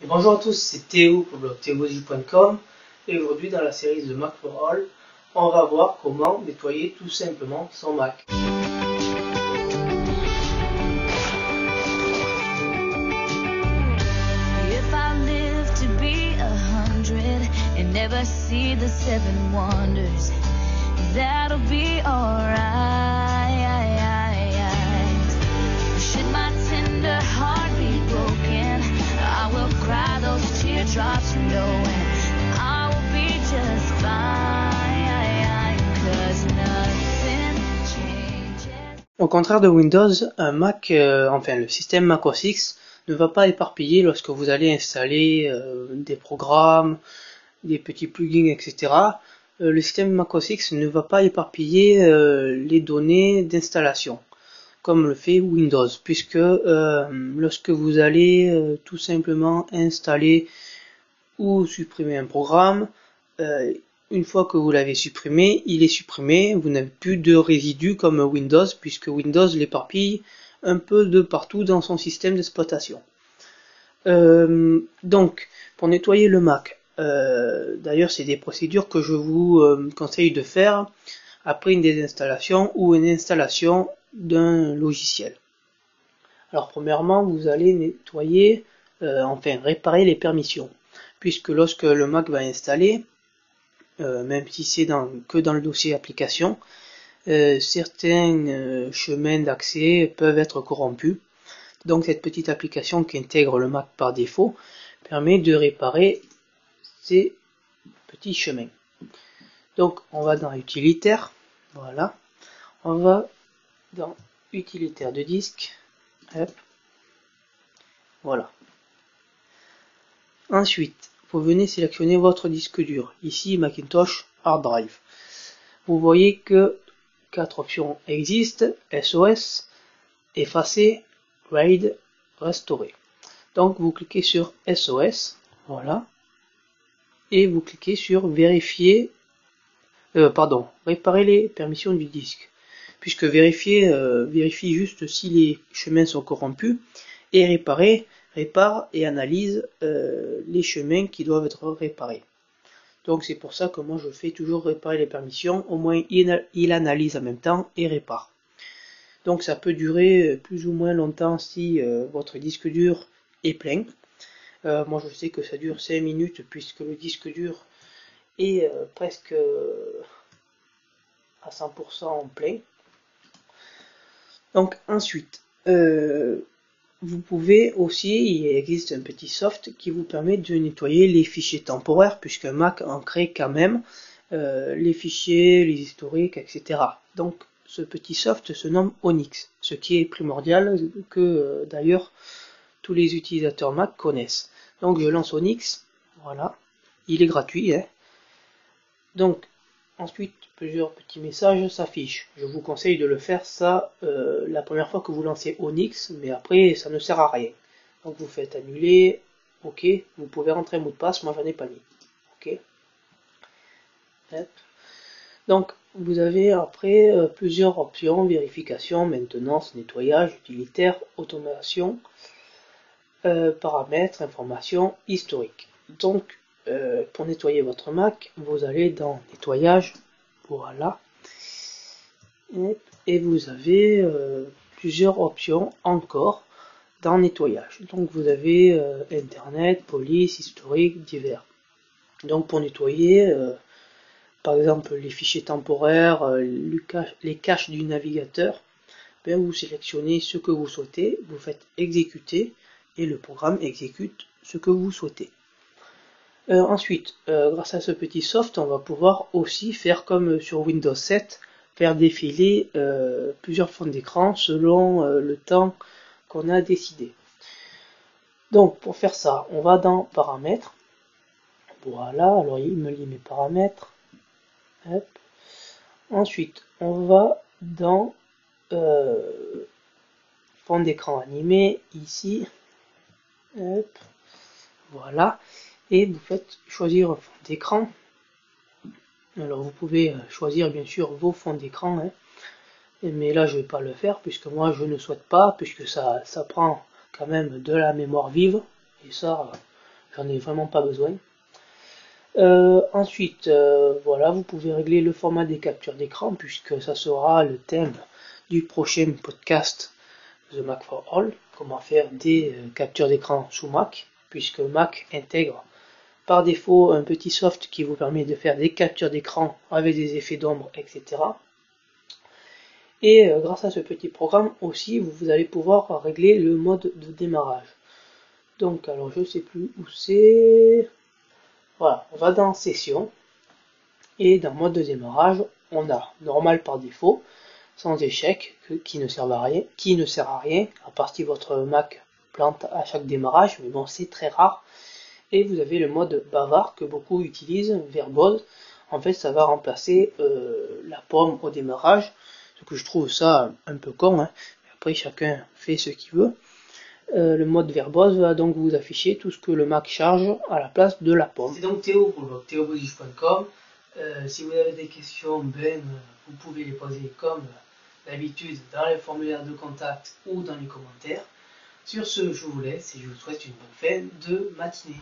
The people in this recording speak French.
Bonjour à tous, c'est Théo pour le blog theogozu.com et aujourd'hui dans la série de Mac for All, on va voir comment nettoyer tout simplement son Mac. If I live to be 100 and never see the 7 wonders, that'll be alright. Should my tender heart be broken, I will cry those teardrops knowing I will be just fine, 'cause nothing changes. Au contraire de Windows, un Mac, le système Mac OS X ne va pas éparpiller lorsque vous allez installer des programmes, des petits plugins, etc. Le système Mac OS X ne va pas éparpiller les données d'installation comme le fait Windows, puisque lorsque vous allez tout simplement installer ou supprimer un programme, une fois que vous l'avez supprimé, il est supprimé, vous n'avez plus de résidus comme Windows, puisque Windows l'éparpille un peu de partout dans son système d'exploitation. Donc, pour nettoyer le Mac, d'ailleurs c'est des procédures que je vous conseille de faire après une désinstallation ou une installation d'un logiciel. Alors premièrement, vous allez nettoyer, réparer les permissions, puisque lorsque le Mac va installer, même si c'est que dans le dossier application, certains chemins d'accès peuvent être corrompus. Donc cette petite application qui intègre le Mac par défaut permet de réparer ces petits chemins. Donc on va dans utilitaire, voilà, on va dans utilitaire de disque, hop, voilà. Ensuite, vous venez sélectionner votre disque dur, ici Macintosh Hard Drive. Vous voyez que 4 options existent: SOS, effacer, RAID, restaurer. Donc vous cliquez sur SOS, voilà, et vous cliquez sur vérifier, réparer les permissions du disque, puisque vérifier vérifie juste si les chemins sont corrompus, et réparer répare et analyse les chemins qui doivent être réparés. Donc c'est pour ça que moi je fais toujours réparer les permissions, au moins il analyse en même temps et répare. Donc ça peut durer plus ou moins longtemps si votre disque dur est plein. Moi je sais que ça dure 5 minutes puisque le disque dur est presque à 100% plein. Donc ensuite, vous pouvez aussi, il existe un petit soft qui vous permet de nettoyer les fichiers temporaires, puisque Mac en crée quand même les fichiers, les historiques, etc. Donc ce petit soft se nomme Onyx, ce qui est primordial, que d'ailleurs tous les utilisateurs Mac connaissent. Donc je lance Onyx, voilà, il est gratuit, hein. Donc ensuite, plusieurs petits messages s'affichent. Je vous conseille de le faire ça la première fois que vous lancez Onyx, mais après ça ne sert à rien. Donc vous faites annuler, ok, vous pouvez rentrer un mot de passe, moi j'en ai pas mis, ok. Hop. Donc vous avez après plusieurs options: vérification, maintenance, nettoyage, utilitaire, automation, paramètres, informations, historique. Donc pour nettoyer votre Mac, vous allez dans nettoyage, voilà, et vous avez plusieurs options encore dans nettoyage. Donc vous avez internet, police, historique, divers. Donc pour nettoyer par exemple les fichiers temporaires, les caches du navigateur, vous sélectionnez ce que vous souhaitez, vous faites exécuter et le programme exécute ce que vous souhaitez. Ensuite, grâce à ce petit soft, on va pouvoir aussi faire comme sur Windows 7, faire défiler plusieurs fonds d'écran selon le temps qu'on a décidé. Donc pour faire ça, on va dans paramètres, voilà, alors il me lit mes paramètres. Hop. Ensuite, on va dans fond d'écran animé, ici, hop, voilà, et vous faites choisir un fond d'écran. Alors vous pouvez choisir bien sûr vos fonds d'écran, hein, mais là je vais pas le faire puisque moi je ne souhaite pas, puisque ça prend quand même de la mémoire vive, et ça j'en ai vraiment pas besoin. Ensuite, voilà, vous pouvez régler le format des captures d'écran, puisque ça sera le thème du prochain podcast The Mac for All, comment faire des captures d'écran sous Mac, puisque Mac intègre par défaut un petit soft qui vous permet de faire des captures d'écran avec des effets d'ombre, etc. Et grâce à ce petit programme aussi, vous allez pouvoir régler le mode de démarrage. Donc, alors je sais plus où c'est. Voilà, on va dans Session. Et dans mode de démarrage, on a normal par défaut, sans échec, qui ne sert à rien, à part si votre Mac plante à chaque démarrage, mais bon, c'est très rare. Et vous avez le mode bavard que beaucoup utilisent, verbose. En fait, ça va remplacer la pomme au démarrage, ce que je trouve ça un peu con, hein. Après, chacun fait ce qu'il veut. Le mode verbose va donc vous afficher tout ce que le Mac charge à la place de la pomme. C'est donc Théo pour le blog théobodiche.com. Si vous avez des questions, vous pouvez les poser comme d'habitude dans les formulaires de contact ou dans les commentaires. Sur ce, je vous laisse et je vous souhaite une bonne fin de matinée.